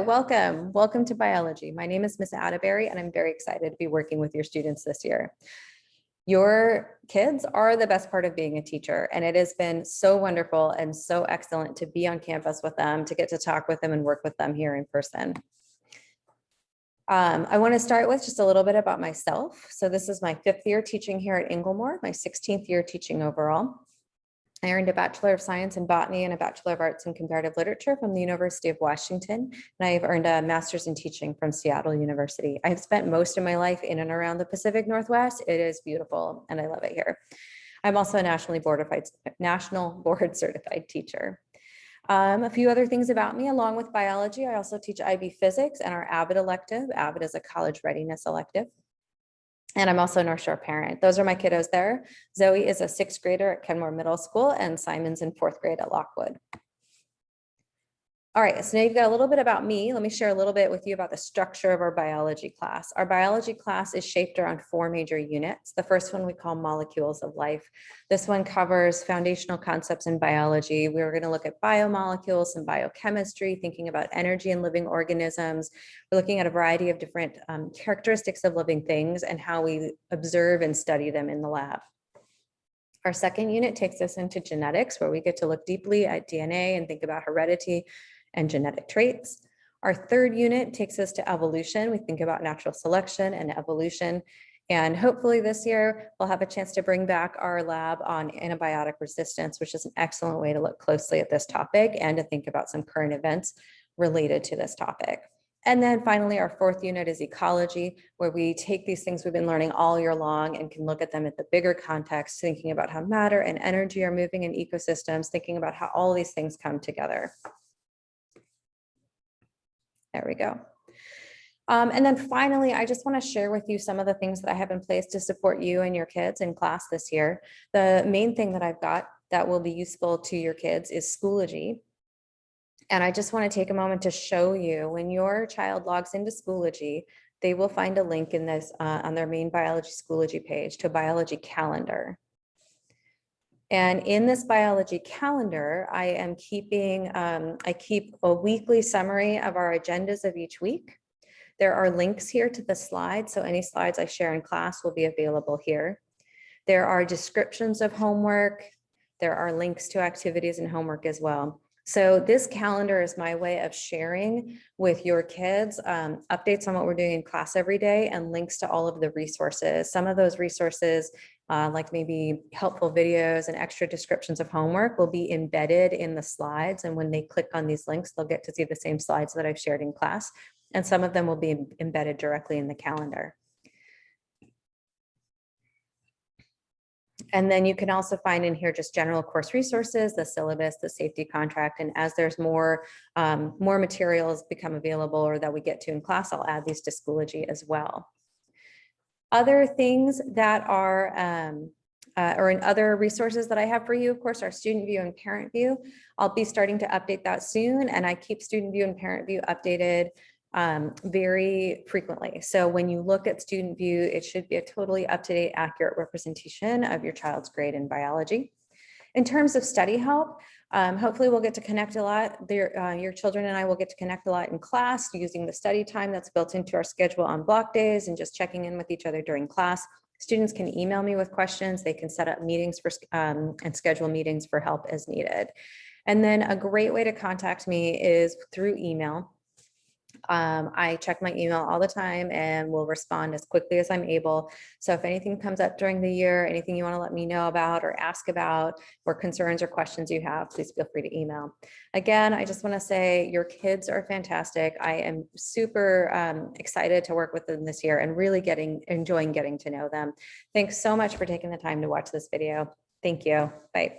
welcome. Welcome to biology. My name is Miss Attebery, and I'm very excited to be working with your students this year. Your kids are the best part of being a teacher, and it has been so wonderful and so excellent to be on campus with them, to get to talk with them and work with them here in person. I want to start with just a little bit about myself. So this is my 5th year teaching here at Inglemoor, my 16th year teaching overall. I earned a Bachelor of Science in Botany and a Bachelor of Arts in Comparative Literature from the University of Washington, and I've earned a Master's in Teaching from Seattle University. I've spent most of my life in and around the Pacific Northwest. It is beautiful, and I love it here. I'm also a national board certified teacher. A few other things about me, along with biology, I also teach IB Physics and our AVID elective. AVID is a college readiness elective. And I'm also a North Shore parent. Those are my kiddos there. Zoe is a 6th grader at Kenmore Middle School, and Simon's in 4th grade at Lockwood. All right, so now you've got a little bit about me. Let me share a little bit with you about the structure of our biology class. Our biology class is shaped around 4 major units. The first one we call Molecules of Life. This one covers foundational concepts in biology. We're going to look at biomolecules and biochemistry, thinking about energy in living organisms. We're looking at a variety of different characteristics of living things and how we observe and study them in the lab. Our second unit takes us into genetics, where we get to look deeply at DNA and think about heredity and genetic traits. Our third unit takes us to evolution. We think about natural selection and evolution. And hopefully this year, we'll have a chance to bring back our lab on antibiotic resistance, which is an excellent way to look closely at this topic and to think about some current events related to this topic. And then finally, our 4th unit is ecology, where we take these things we've been learning all year long and can look at them at the bigger context, thinking about how matter and energy are moving in ecosystems, thinking about how all these things come together. There we go. And then finally, I just want to share with you some of the things that I have in place to support you and your kids in class this year. The main thing that I've got that will be useful to your kids is Schoology. And I just want to take a moment to show you, when your child logs into Schoology, they will find a link in this on their main biology Schoology page to a biology calendar. And in this biology calendar, I am keeping, I keep a weekly summary of our agendas of each week. There are links here to the slides, so any slides I share in class will be available here. There are descriptions of homework. There are links to activities and homework as well. So this calendar is my way of sharing with your kids updates on what we're doing in class every day and links to all of the resources. Some of those resources, like maybe helpful videos and extra descriptions of homework, will be embedded in the slides. And when they click on these links, they'll get to see the same slides that I've shared in class. And some of them will be embedded directly in the calendar. And then you can also find in here just general course resources, the syllabus, the safety contract, and as there's more materials become available or that we get to in class, I'll add these to Schoology as well. Other things that are, or in other resources that I have for you, of course, our Student View and Parent View. I'll be starting to update that soon, and I keep Student View and Parent View updated very frequently. So when you look at Student View, it should be a totally up-to-date, accurate representation of your child's grade in biology. In terms of study help, hopefully we'll get to connect a lot. Your children and I will get to connect a lot in class using the study time that's built into our schedule on block days and just checking in with each other during class. Students can email me with questions. They can set up meetings for and schedule meetings for help as needed. And then a great way to contact me is through email. I check my email all the time and will respond as quickly as I'm able. So if anything comes up during the year, anything you want to let me know about or ask about, or concerns or questions you have, please feel free to email. Again, I just want to say your kids are fantastic. I am super excited to work with them this year and really enjoying getting to know them. Thanks so much for taking the time to watch this video. Thank you. Bye.